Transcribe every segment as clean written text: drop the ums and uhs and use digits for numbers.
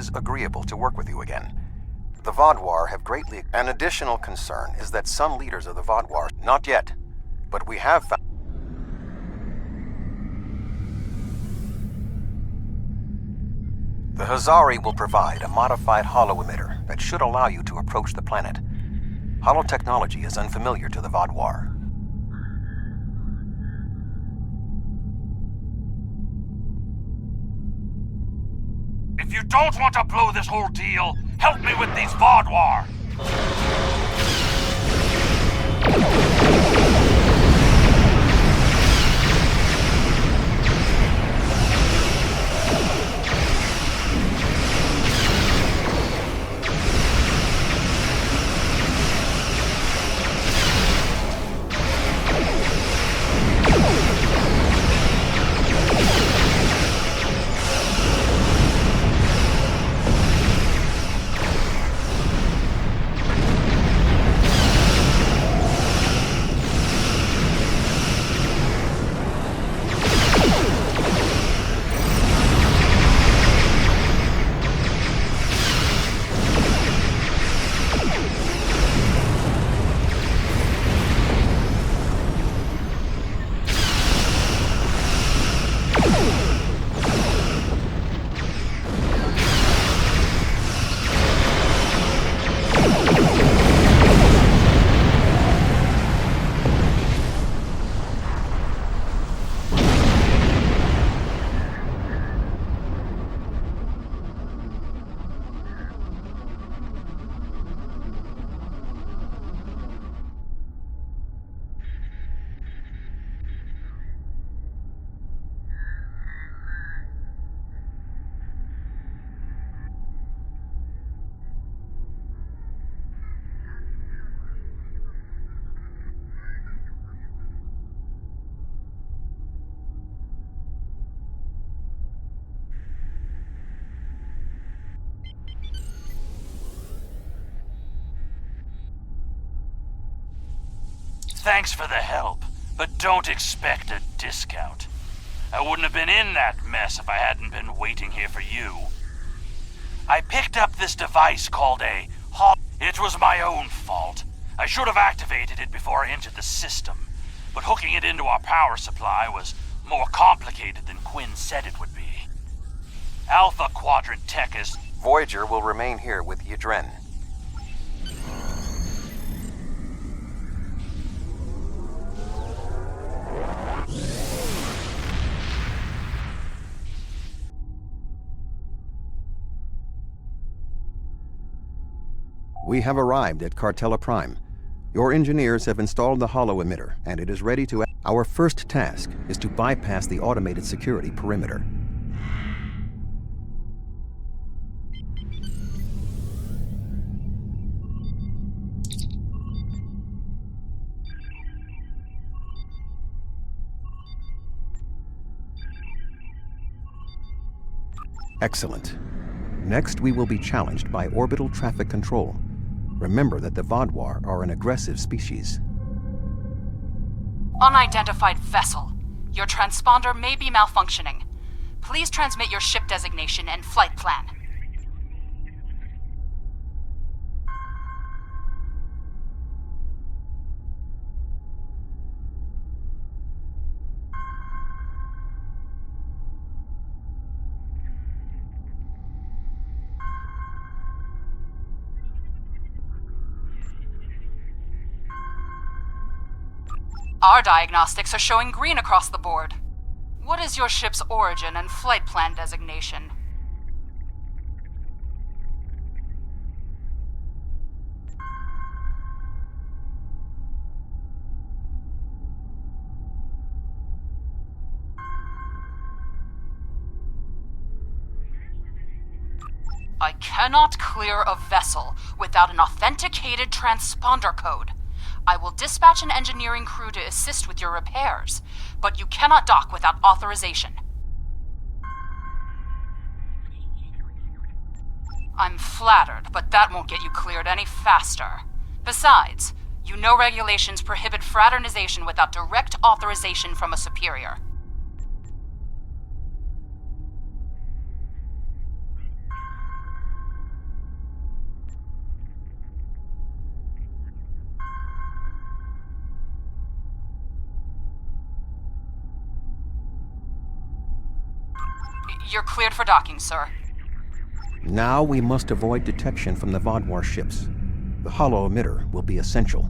is agreeable to work with you again. The Vaadwaur have greatly... An additional concern is that some leaders of the Vaadwaur... Not yet, but we have found... The Hazari will provide a modified holo-emitter that should allow you to approach the planet. Holotechnology is unfamiliar to the Vaadwaur. If you don't want to blow this whole deal, help me with these Vaadwaur! Thanks for the help, but don't expect a discount. I wouldn't have been in that mess if I hadn't been waiting here for you. I picked up this device called a It was my own fault. I should have activated it before I entered the system, but hooking it into our power supply was more complicated than Quinn said it would be. Alpha Quadrant Tech is... Voyager will remain here with Yadren. We have arrived at Cartella Prime. Your engineers have installed the holo-emitter, and it is ready to... Our first task is to bypass the automated security perimeter. Excellent. Next, we will be challenged by orbital traffic control. Remember that the Vaadwaur are an aggressive species. Unidentified vessel. Your transponder may be malfunctioning. Please transmit your ship designation and flight plan. Our diagnostics are showing green across the board. What is your ship's origin and flight plan designation? I cannot clear a vessel without an authenticated transponder code. I will dispatch an engineering crew to assist with your repairs, but you cannot dock without authorization. I'm flattered, but that won't get you cleared any faster. Besides, you know regulations prohibit fraternization without direct authorization from a superior. You're cleared for docking, sir. Now we must avoid detection from the Vodwar ships. The holo emitter will be essential.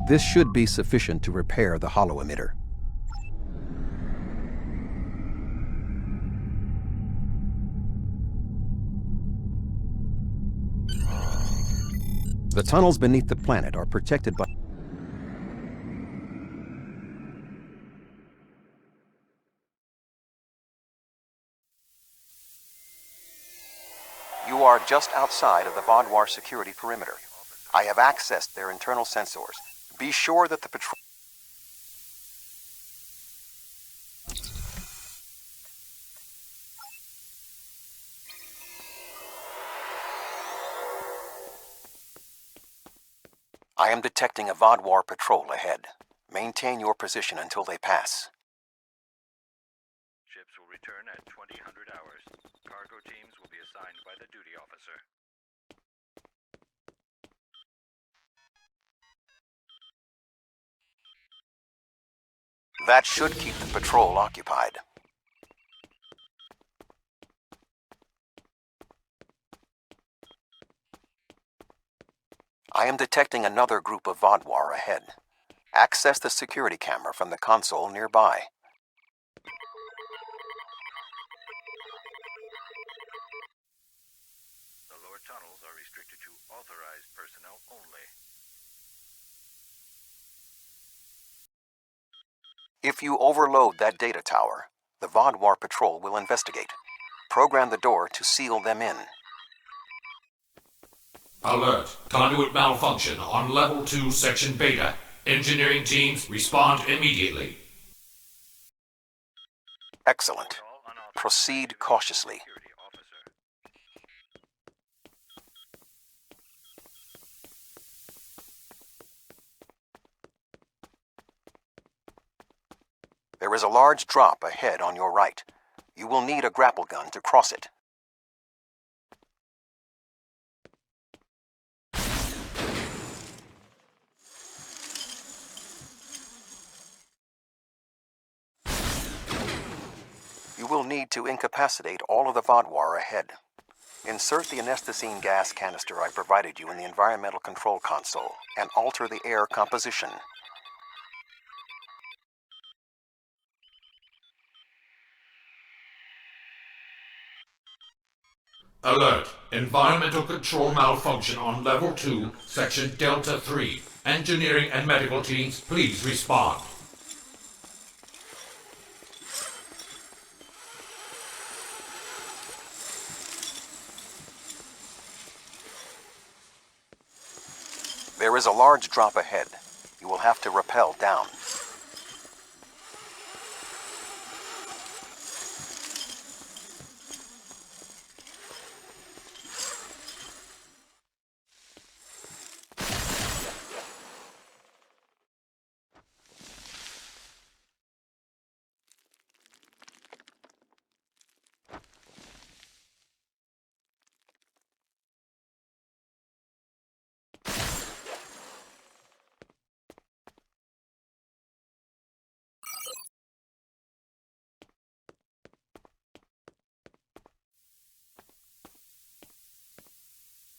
This should be sufficient to repair the holo emitter. The tunnels beneath the planet are protected by... You are just outside of the Vodwar security perimeter. I have accessed their internal sensors. Be sure that the patrol... I am detecting a Vodwar patrol ahead. Maintain your position until they pass. Ships will return at 2000 hours. Cargo teams will be assigned by the duty officer. That should keep the patrol occupied. I am detecting another group of Vodwar ahead. Access the security camera from the console nearby. The lower tunnels are restricted to authorized personnel only. If you overload that data tower, the Vodwar patrol will investigate. Program the door to seal them in. Alert. Conduit malfunction on Level 2, Section Beta. Engineering teams, respond immediately. Excellent. Proceed cautiously. There is a large drop ahead on your right. You will need a grapple gun to cross it. You will need to incapacitate all of the Vodwar ahead. Insert the anesthetine gas canister I provided you in the environmental control console and alter the air composition. Alert. Environmental control malfunction on Level 2, Section Delta 3. Engineering and medical teams, please respond. There is a large drop ahead. You will have to rappel down.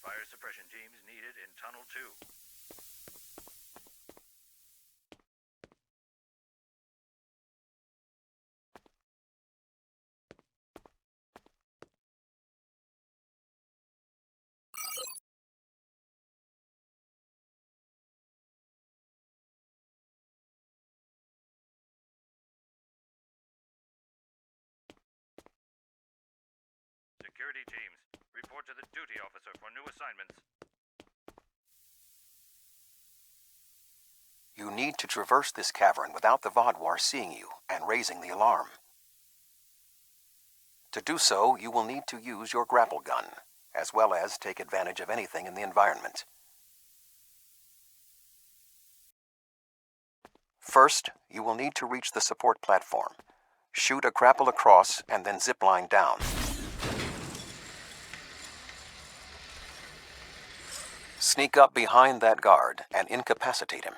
Fire suppression teams needed in Tunnel 2. Security teams, report to the duty officer for new assignments. You need to traverse this cavern without the Vodwar seeing you and raising the alarm. To do so, you will need to use your grapple gun, as well as take advantage of anything in the environment. First, you will need to reach the support platform. Shoot a grapple across and then zipline down. Sneak up behind that guard and incapacitate him.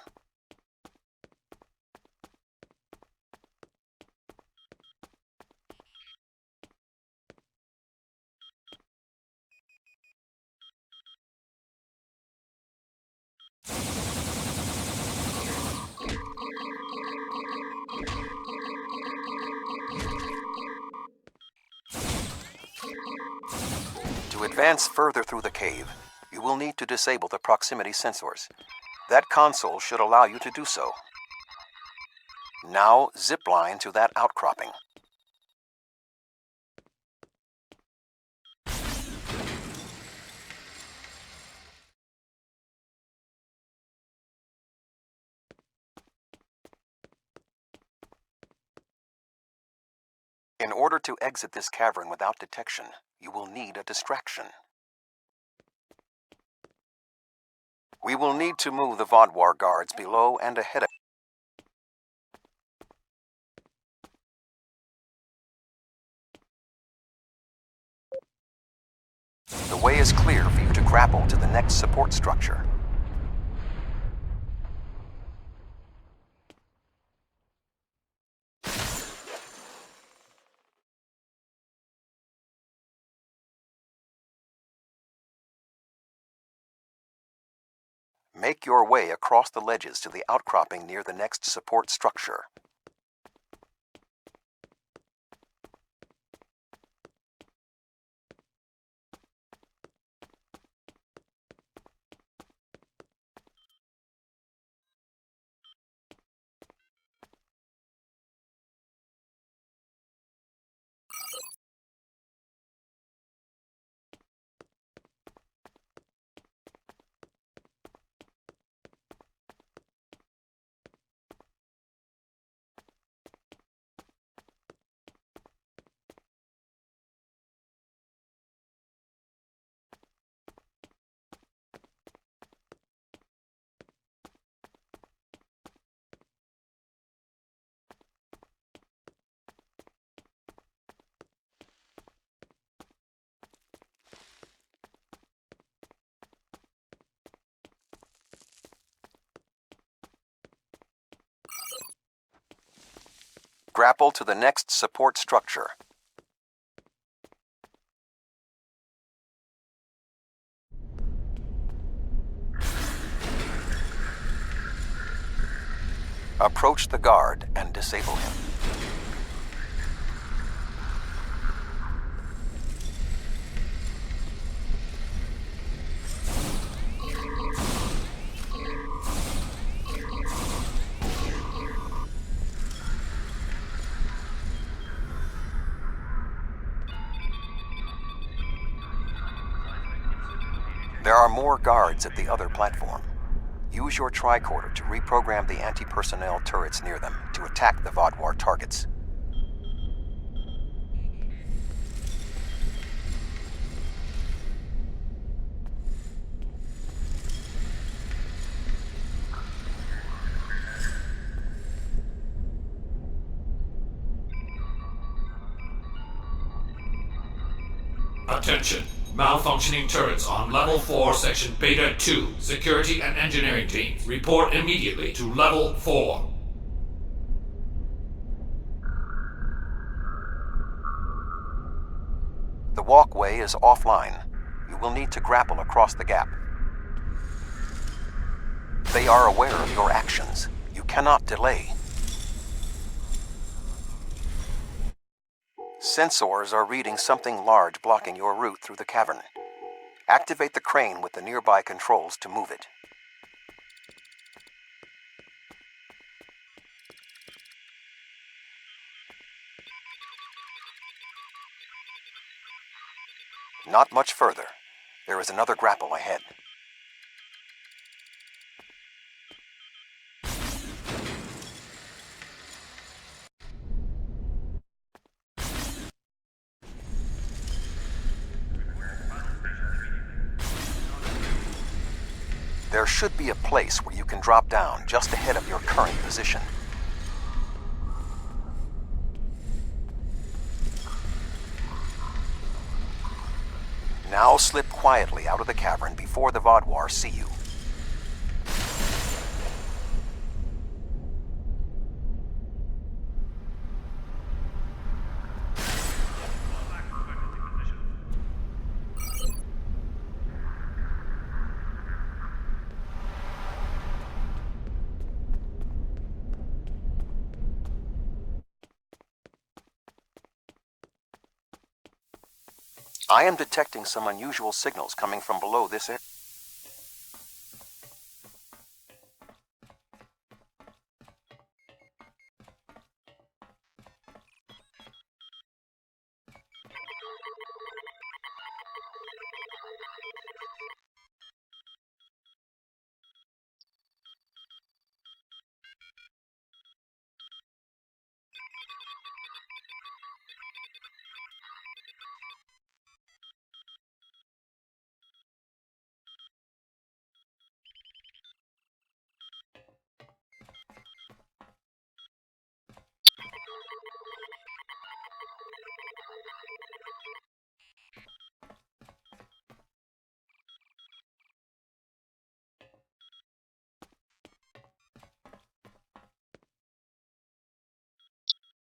To advance further through the cave, you will need to disable the proximity sensors. That console should allow you to do so. Now zipline to that outcropping. In order to exit this cavern without detection, you will need a distraction. We will need to move the Vodwar guards below and ahead of. The way is clear for you to grapple to the next support structure. Make your way across the ledges to the outcropping near the next support structure. Grapple to the next support structure. Approach the guard and disable him. There are more guards at the other platform. Use your tricorder to reprogram the anti-personnel turrets near them to attack the Vodwar targets. Attention! Malfunctioning turrets on Level 4, Section Beta 2. Security and engineering teams, report immediately to Level 4. The walkway is offline. You will need to grapple across the gap. They are aware of your actions. You cannot delay. Sensors are reading something large blocking your route through the cavern. Activate the crane with the nearby controls to move it. Not much further. There is another grapple ahead. There should be a place where you can drop down just ahead of your current position. Now slip quietly out of the cavern before the Vodwar see you. I am detecting some unusual signals coming from below this area.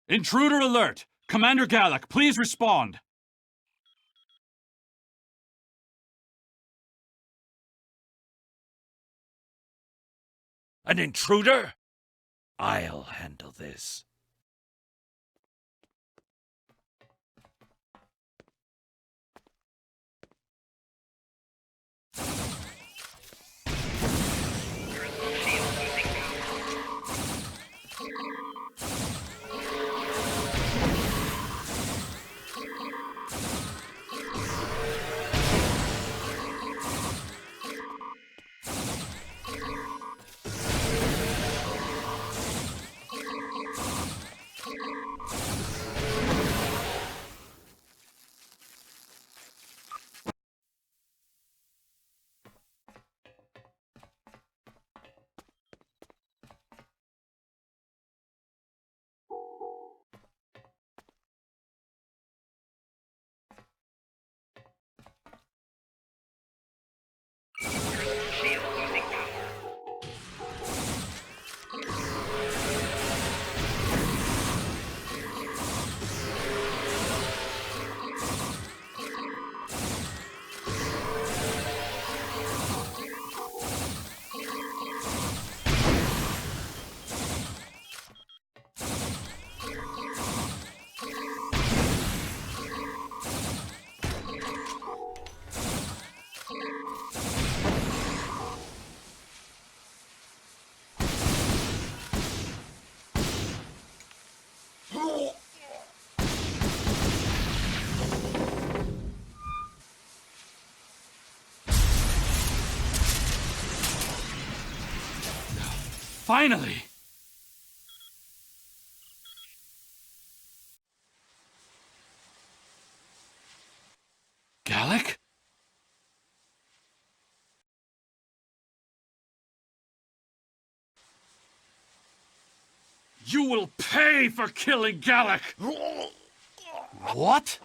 Intruder alert! Commander Gallic, please respond! An intruder? I'll handle this. Finally! Gallic? You will pay for killing Gallic! What?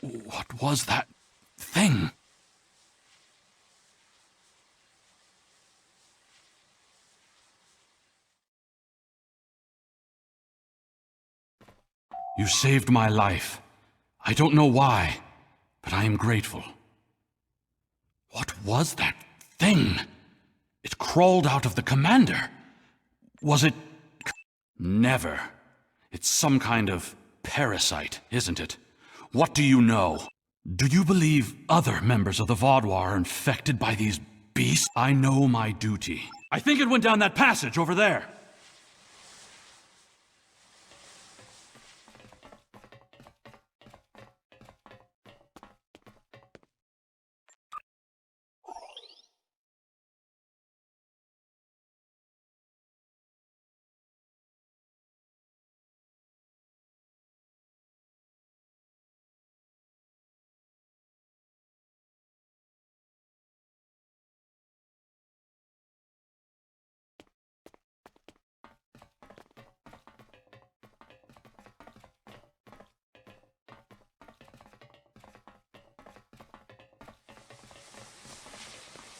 What was that thing? You saved my life. I don't know why, but I am grateful. What was that thing? It crawled out of the commander. Was it... Never. It's some kind of parasite, isn't it? What do you know? Do you believe other members of the Vaudois are infected by these beasts? I know my duty. I think it went down that passage over there.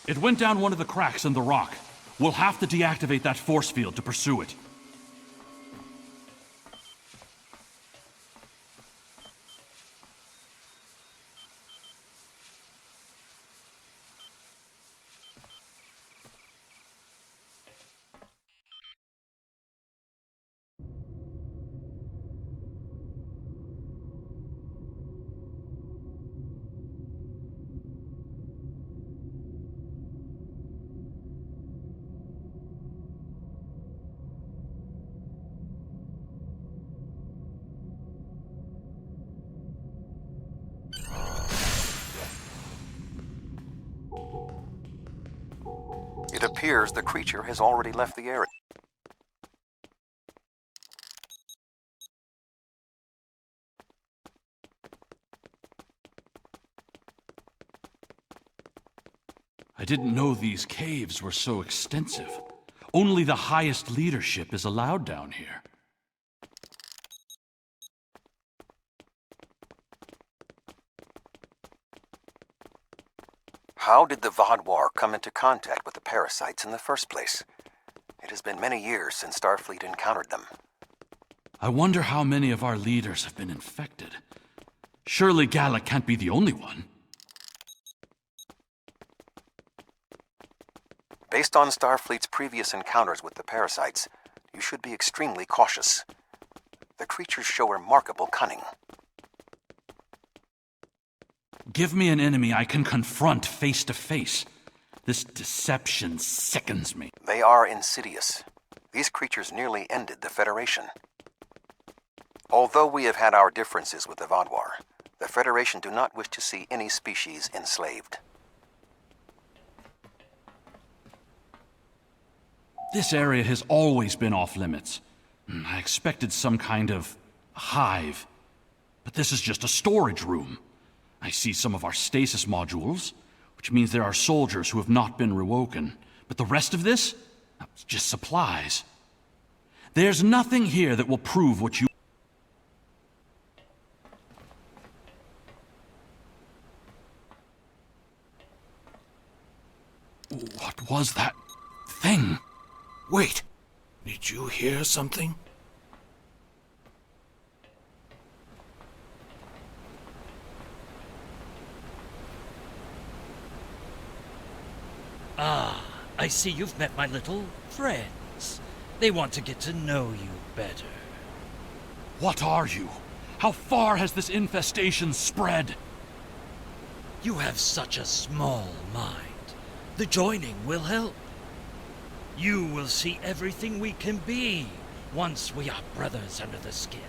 It went down one of the cracks in the rock. We'll have to deactivate that force field to pursue it. It appears the creature has already left the area. I didn't know these caves were so extensive. Only the highest leadership is allowed down here. How did the Vaudois come into contact with the parasites in the first place? It has been many years since Starfleet encountered them. I wonder how many of our leaders have been infected. Surely Gallic can't be the only one. Based on Starfleet's previous encounters with the parasites, you should be extremely cautious. The creatures show remarkable cunning. Give me an enemy I can confront face to face. This deception sickens me. They are insidious. These creatures nearly ended the Federation. Although we have had our differences with the Vaudois, the Federation do not wish to see any species enslaved. This area has always been off limits. I expected some kind of hive, but this is just a storage room. I see some of our stasis modules, which means there are soldiers who have not been rewoken. But the rest of this? It's just supplies. There's nothing here that will prove what you... What was that thing? Wait, did you hear something? I see you've met my little friends. They want to get to know you better. What are you? How far has this infestation spread? You have such a small mind. The joining will help. You will see everything we can be once we are brothers under the skin.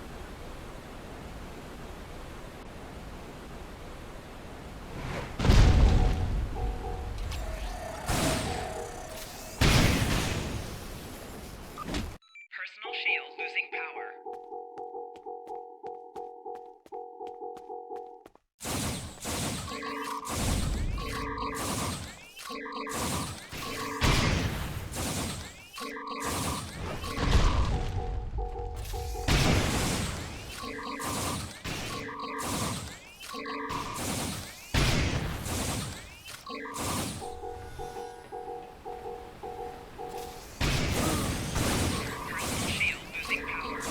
Personal shield losing power. Personal shield losing power.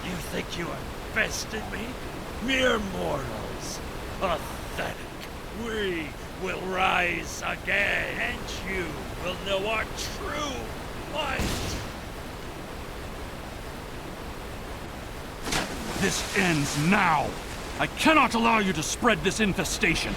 You think you have bested me? Mere mortals. Pathetic. We will rise again, and you will know our true might. This ends now! I cannot allow you to spread this infestation!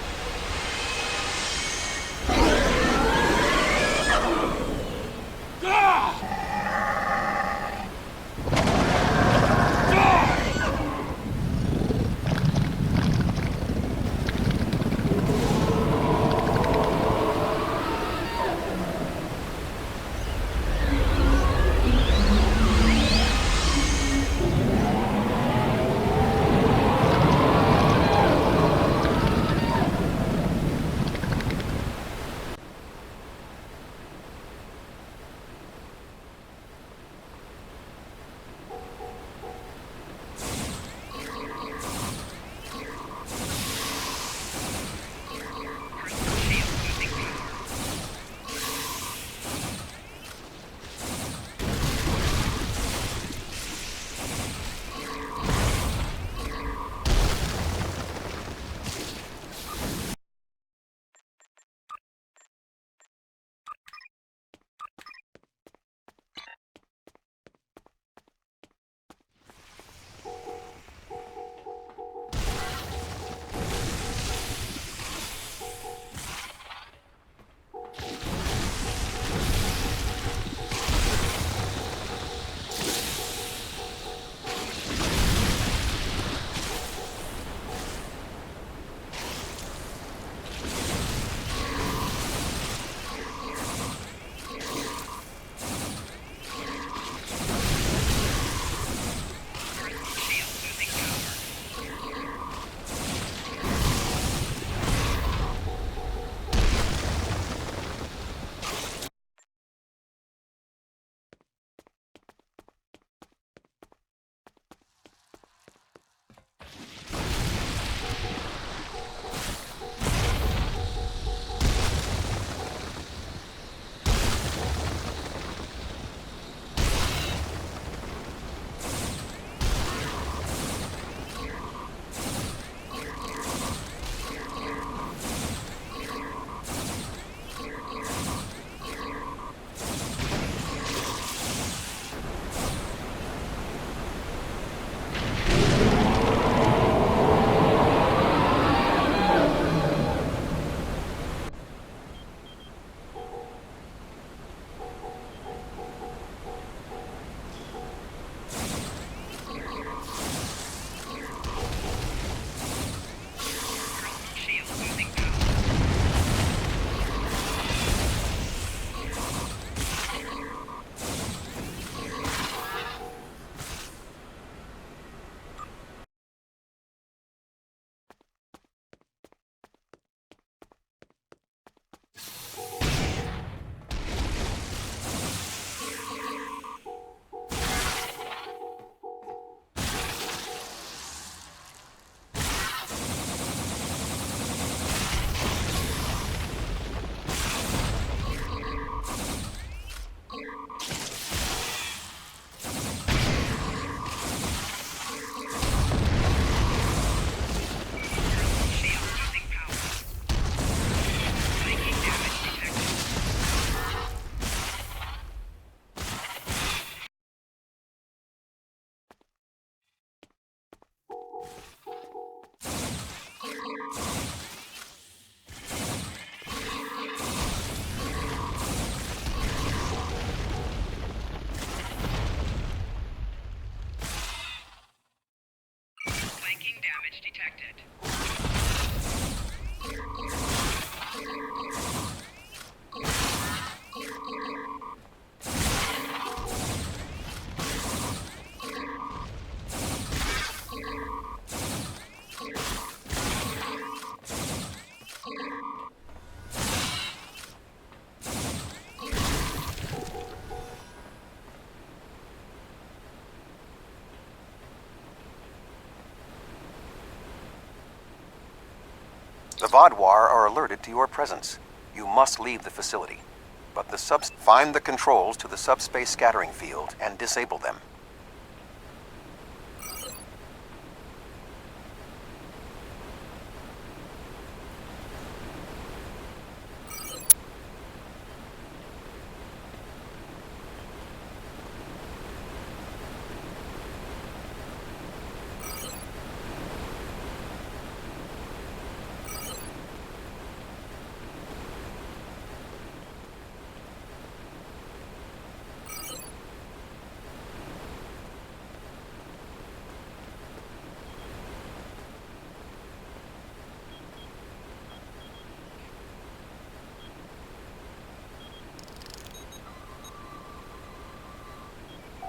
The Vaadwaur are alerted to your presence. You must leave the facility. But find the controls to the subspace scattering field and disable them.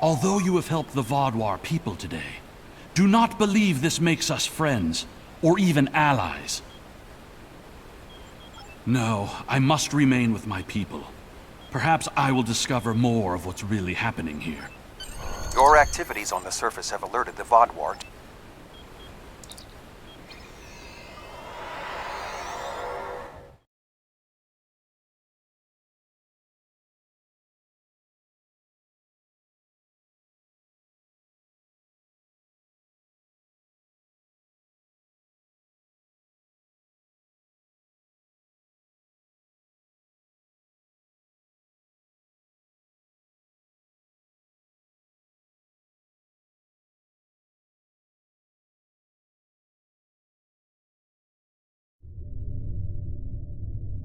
Although you have helped the Vaadwaur people today, do not believe this makes us friends, or even allies. No, I must remain with my people. Perhaps I will discover more of what's really happening here. Your activities on the surface have alerted the Vaadwaur.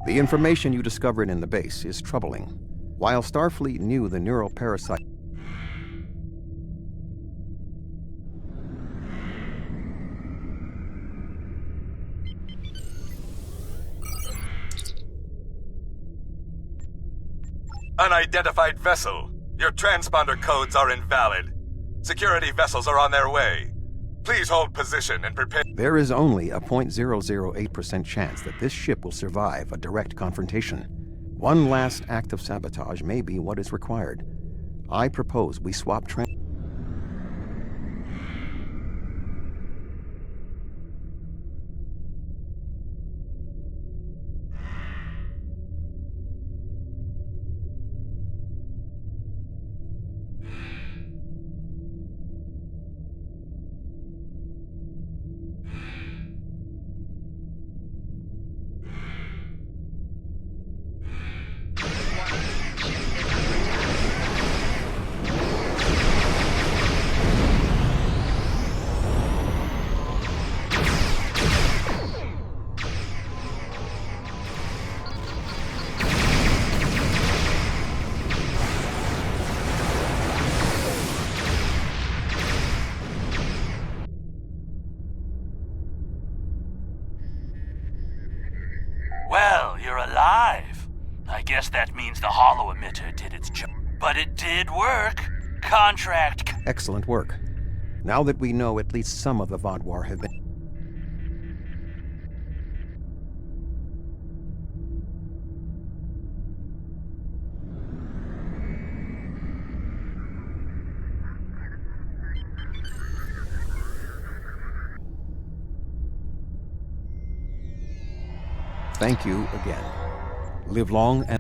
The information you discovered in the base is troubling. While Starfleet knew the neural parasite... Unidentified vessel. Your transponder codes are invalid. Security vessels are on their way. Please hold position and prepare... There is only a 0.008% chance that this ship will survive a direct confrontation. One last act of sabotage may be what is required. I propose we swap Well, you're alive. I guess that means the holo emitter did its job. But it did work. Contract. Excellent work. Now that we know at least some of the Vaadwaur have been... Thank you again. Live long and...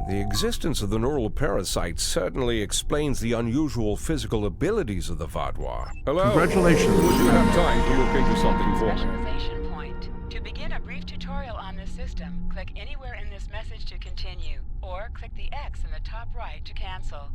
The existence of the neural parasite certainly explains the unusual physical abilities of the Vaadwaur. Hello? Congratulations. Would you have time to look into something for me? Specialization point. To begin a brief tutorial on this system, click anywhere in this message to continue, or click the X in the top right to cancel.